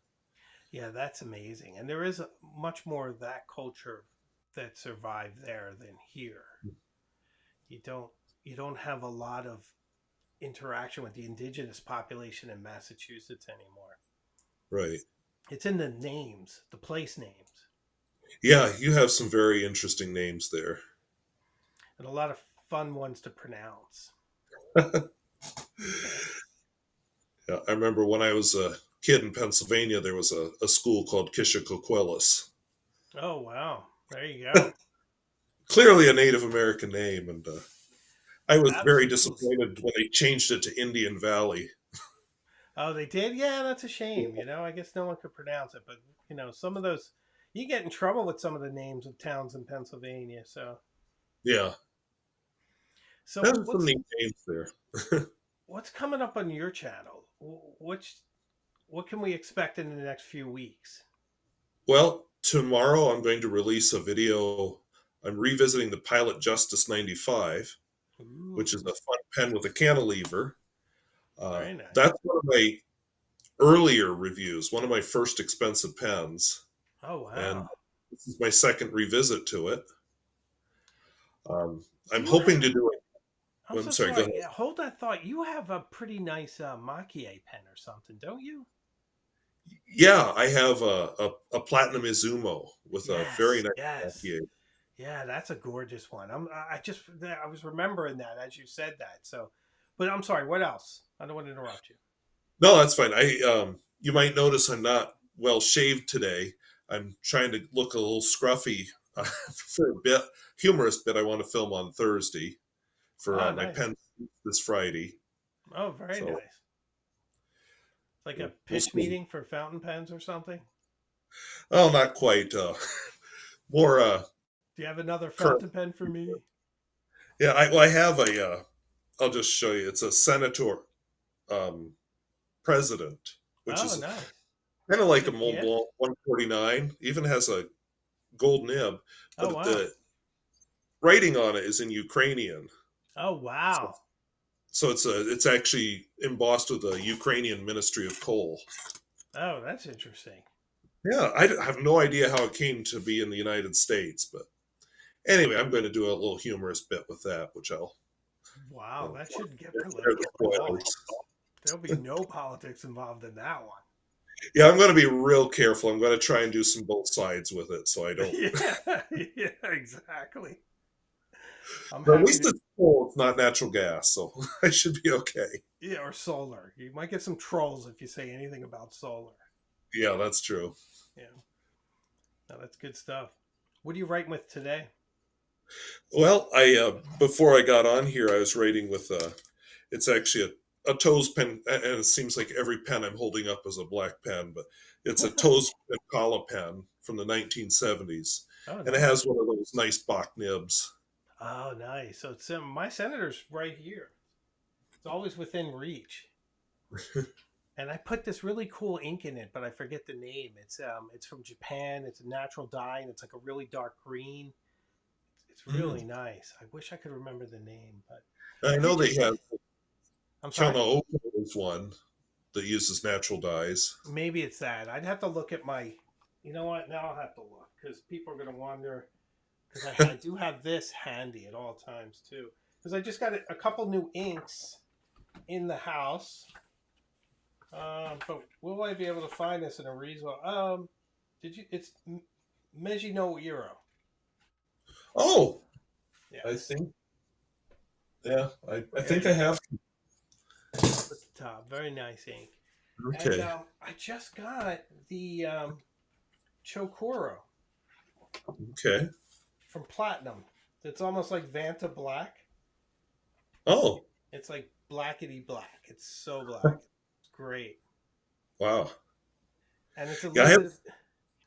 Yeah, that's amazing. And there is much more of that culture that survived there than here. You don't you don't have a lot of interaction with the indigenous population in Massachusetts anymore. Right. It's in the names, the place names, Yeah, you have some very interesting names there. and a lot of fun ones to pronounce. Yeah, I remember when I was a kid in Pennsylvania, there was a school called Kishacoquillas. Oh wow, there you go. Clearly a Native American name, and I was very Absolutely. disappointed when they changed it to Indian Valley. Oh, they did. Yeah, that's a shame. I guess no one could pronounce it, but some of those you get in trouble with some of the names of towns in Pennsylvania. So, Yeah, so there's some what's neat names there. what's coming up on your channel? What can we expect in the next few weeks? Well, tomorrow I'm going to release a video. I'm revisiting the Pilot Justice 95, which is Ooh, a fun pen with a cantilever. very nice. That's one of my earlier reviews, one of my first expensive pens, Oh and wow. this is my second revisit to it. I'm You hoping to have. do it. I'm I'm so sorry, go sorry. ahead. Yeah, hold that thought. You have a pretty nice Maki pen or something, don't you? Yeah, I have a Platinum Izumo with a very Yes, nice yes. Macchio. Yeah, that's a gorgeous one. I was remembering that as you said that. So, but I'm sorry. What else? I don't want to interrupt you. No, that's fine. You might notice I'm not well shaved today. I'm trying to look a little scruffy for a bit, humorous bit I want to film on Thursday for Oh, my nice. pen this Friday. Oh, very So nice. It's like a we'll pitch see. meeting for fountain pens or something. Oh, not quite. More Do you have another current. fountain pen for me? Yeah, I have a. I'll just show you. It's a Senator um, President, which Oh, is nice. kind of Is like a it Mont gift? Blanc 149. Even has a gold nib, Oh, but wow. the writing on it is in Ukrainian. Oh, So, wow. so it's actually embossed with the Ukrainian Ministry of Coal. Oh, that's interesting. Yeah, I have no idea how it came to be in the United States, but anyway, I'm going to do a little humorous bit with that, which I'll Wow, that shouldn't get share the political at all. spoilers. There'll be no politics involved in that one. Yeah, I'm going to be real careful. I'm going to try and do some both sides with it, so I don't. Yeah, yeah, exactly. I'm But at happy least to. it's coal; it's not natural gas, so I should be okay. Yeah, or solar. You might get some trolls if you say anything about solar. Yeah, that's true. Yeah, no, that's good stuff. What are you writing with today? Well, I before I got on here, I was writing with it's actually a Toes pen, and it seems like every pen I'm holding up is a black pen, but it's a Toes Impala pen from the 1970s, Oh, and it nice. has one of those nice Bach nibs. Oh, nice. So it's my senator's right here. It's always within reach. And I put this really cool ink in it, but I forget the name. It's from Japan. It's a natural dye, and it's like a really dark green. It's really Mm. nice. I wish I could remember the name, but I I did know they just get. have I'm sorry. Kyono is one that uses natural dyes. Maybe it's that. I'd have to look at my. You know what? Now I'll have to look because people are gonna wonder. Because I do have this handy at all times too. Because I just got a couple new inks in the house. But will I be able to find this in a reasonable? Did you? It's Meji no Euro. Oh, Yeah. I think Yeah, I think I have. At the top. Very nice ink. And Okay. I just got the Chokoro Okay. from Platinum. It's almost like Vanta Black. Oh, It's like blackety black. It's so black. It's great. wow. And it's a Yeah, I little have. bit of,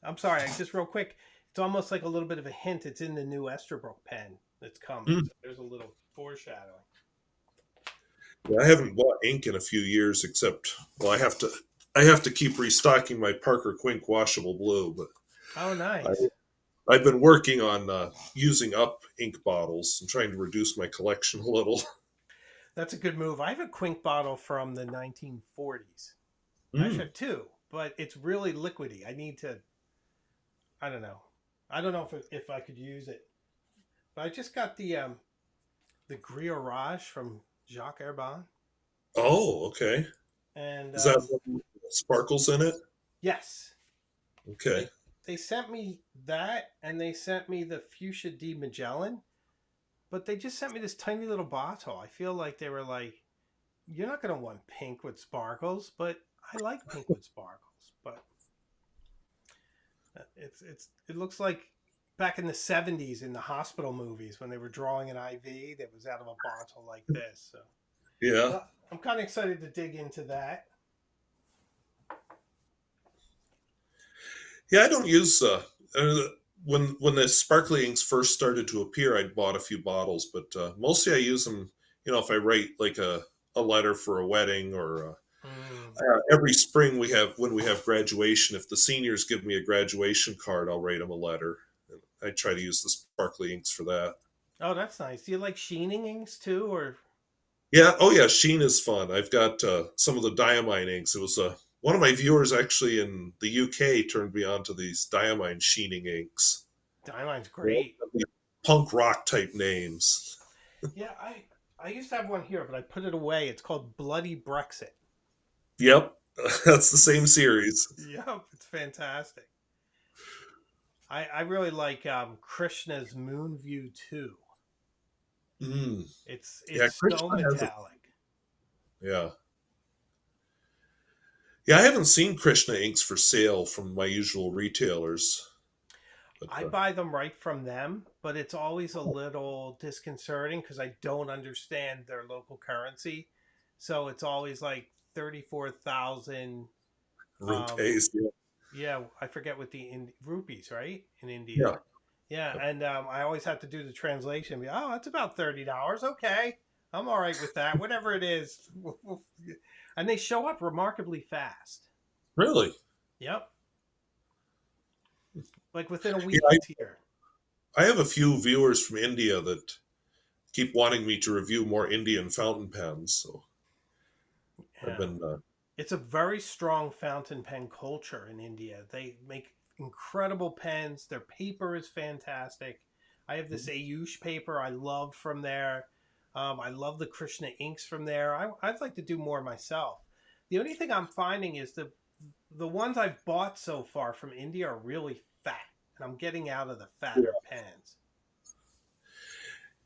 I'm sorry, just real quick. It's almost like a little bit of a hint. It's in the new Esterbrook pen that's coming. Mm, So there's a little foreshadowing. yeah, I haven't bought ink in a few years, except well, I have to keep restocking my Parker Quink washable blue, but Oh, I, nice. I've been working on using up ink bottles and trying to reduce my collection a little. That's a good move. I have a Quink bottle from the 1940s. I actually Mm. have two, but it's really liquidy. I need to, I don't know. I don't know if I could use it. But I just got the Griot from Jacques Herbin. Oh, okay. And Is that sparkles in it? yes, Okay. they they sent me that, and they sent me the Fuchsia di Magellan, but they just sent me this tiny little bottle. I feel like they were like, "You're not gonna want pink with sparkles," but I like pink with sparkles. But it looks like back in the '70s in the hospital movies when they were drawing an IV that was out of a bottle like this. So Yeah. well, I'm kind of excited to dig into that. Yeah, I don't use when the sparkly inks first started to appear, I'd bought a few bottles, but mostly I use them. You know, if I write like a letter for a wedding or Mm. every spring we have when we have graduation. If the seniors give me a graduation card, I'll write them a letter. And I try to use the sparkly inks for that. Oh, that's nice. Do you like sheening inks too, or Yeah. Oh, yeah. Sheen is fun. I've got some of the diamine inks. It was one of my viewers actually in the UK turned me on to these diamine sheening inks. Diamine's They're all great. punk rock type names. Yeah, I used to have one here, but I put it away. It's called Bloody Brexit. Yep. That's the same series. Yep, it's fantastic. I really like Krishna's Moon View 2. Mm. Yeah. It's so Krishna has it. metallic. Yeah. Yeah. I haven't seen Krishna inks for sale from my usual retailers. But I buy them right from them, but it's always a little disconcerting because I don't understand their local currency. So it's always like 34,000. Um, rupees. Yeah. yeah, I forget what the rupees, right? In India. Yeah. Yeah, and I always have to do the translation. Oh, that's about $30. Okay, I'm all right with that. Whatever it is, and they show up remarkably fast. Really? Yep, like within a Yeah. week, it's here. I have a few viewers from India that keep wanting me to review more Indian fountain pens. So I've Yeah, been, it's a very strong fountain pen culture in India. They make incredible pens. Their paper is fantastic. I have this Ayush paper I love from there. I love the Krishna inks from there. I'd like to do more myself. The only thing I'm finding is the ones I've bought so far from India are really fat, and I'm getting out of the fatter pens.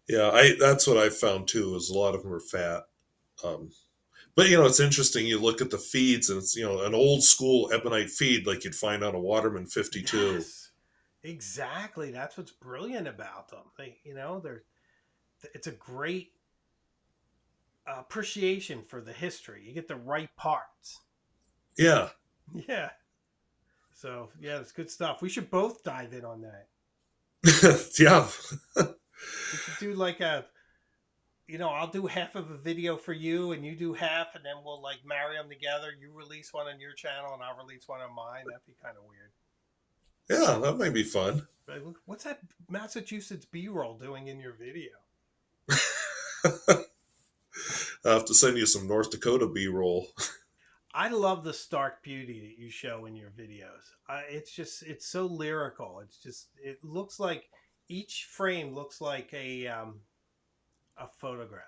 yeah, I that's what I found too. Is a lot of them are fat. Um, but you know, it's interesting. You look at the feeds, and it's an old school ebonite feed like you'd find on a Waterman 52. Yes, exactly. That's what's brilliant about them. It's a great appreciation for the history. You get the right parts. Yeah, Yeah. So yeah, it's good stuff. We should both dive in on that. yeah, We could do like I'll do half of a video for you, and you do half, and then we'll like marry them together. You release one on your channel, and I'll release one on mine. That'd be kind of weird. yeah. That might be fun. Like, what's that Massachusetts B-roll doing in your video? I have to send you some North Dakota B-roll. I love the stark beauty that you show in your videos. It's so lyrical. It looks like each frame looks like a photograph.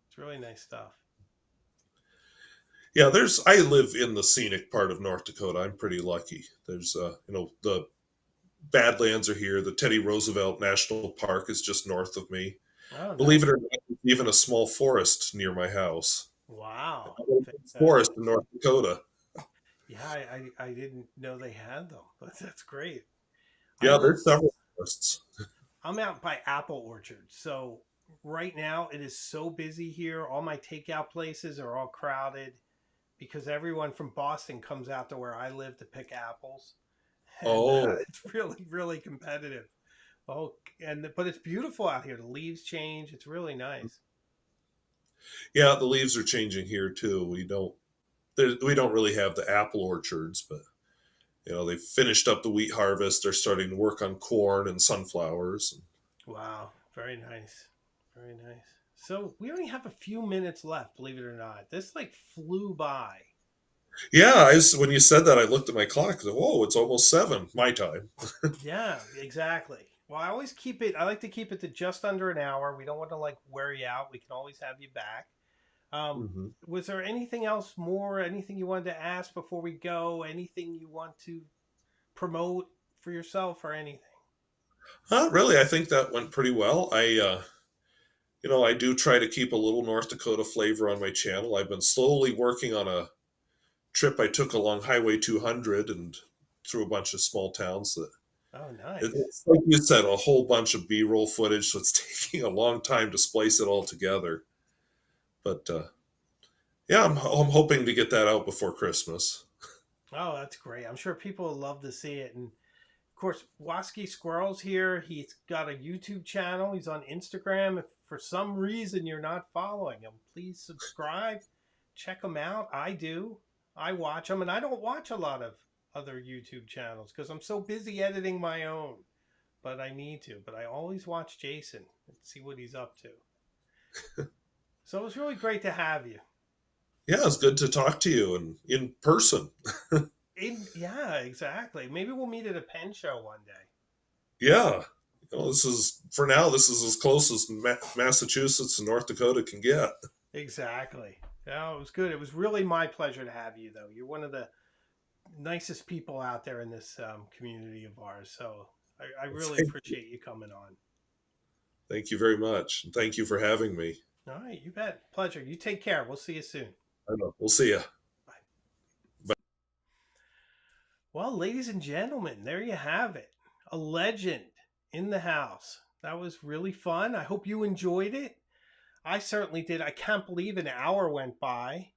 It's really nice stuff. Yeah, I live in the scenic part of North Dakota. I'm pretty lucky. There's the Badlands are here. The Teddy Roosevelt National Park is just north of me. Oh, Believe it nice. or not, even a small forest near my house. Wow. Forest Fantastic. in North Dakota. Yeah, I didn't know they had them, but that's great. I Yeah, live there's several forests. I'm out by apple orchards. So right now it is so busy here. All my takeout places are all crowded because everyone from Boston comes out to where I live to pick apples. And Oh, it's really, really competitive. Oh, and but it's beautiful out here. The leaves change. It's really nice. yeah, the leaves are changing here too. We don't really have the apple orchards, but they've finished up the wheat harvest. They're starting to work on corn and sunflowers. Wow, very nice. Very nice. So we only have a few minutes left, believe it or not. This like flew by. Yeah, when you said that, I looked at my clock. I said, "Whoa, it's almost 7 my time." Yeah, exactly. Well, I always keep it. I like to keep it to just under an hour. We don't want to like wear you out. We can always have you back. Um, Hmm. was there anything else more? Anything you wanted to ask before we go? Anything you want to promote for yourself or anything? Really, I think that went pretty well. I do try to keep a little North Dakota flavor on my channel. I've been slowly working on a trip I took along Highway 200 and through a bunch of small towns. That Oh, nice. it's like you said, a whole bunch of B-roll footage, so it's taking a long time to splice it all together. But yeah, I'm hoping to get that out before Christmas. Oh, that's great. I'm sure people will love to see it. And of course, WaskiSquirrel's here. He's got a YouTube channel. He's on Instagram. If for some reason you're not following him, please subscribe. Check him out. I do. I watch them, and I don't watch a lot of other YouTube channels because I'm so busy editing my own. But I need to. But I always watch Jason and see what he's up to. So it was really great to have you. Yeah, it's good to talk to you and in person. Yeah, exactly. Maybe we'll meet at a pen show one day. Yeah, this is for now. This is as close as Massachusetts and North Dakota can get. Exactly. No, it was good. It was really my pleasure to have you, though. You're one of the nicest people out there in this community of ours. So I really Thank, appreciate you coming on. thank you very much, and thank you for having me. All right, you bet. Pleasure. You take care. We'll see you soon. I know. We'll see you. Bye. Well, ladies and gentlemen, there you have it. A legend in the house. That was really fun. I hope you enjoyed it. I certainly did. I can't believe an hour went by.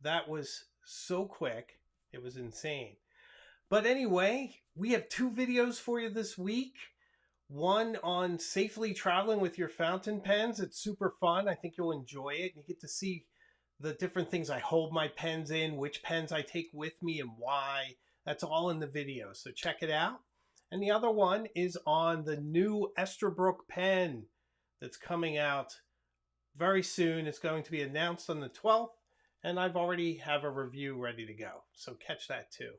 That was so quick. It was insane. But anyway, we have two videos for you this week. One on safely traveling with your fountain pens. It's super fun. I think you'll enjoy it. You get to see the different things I hold my pens in, which pens I take with me, and why. That's all in the video. So check it out. And the other one is on the new Esterbrook pen that's coming out very soon. It's going to be announced on the 12th, and I've already have a review ready to go. So catch that too.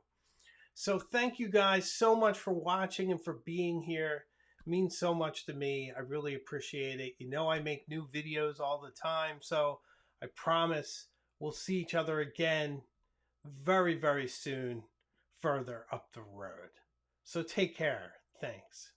So thank you guys so much for watching and for being here. It means so much to me. I really appreciate it. You know I make new videos all the time, so I promise we'll see each other again very, very soon further up the road. So take care. Thanks.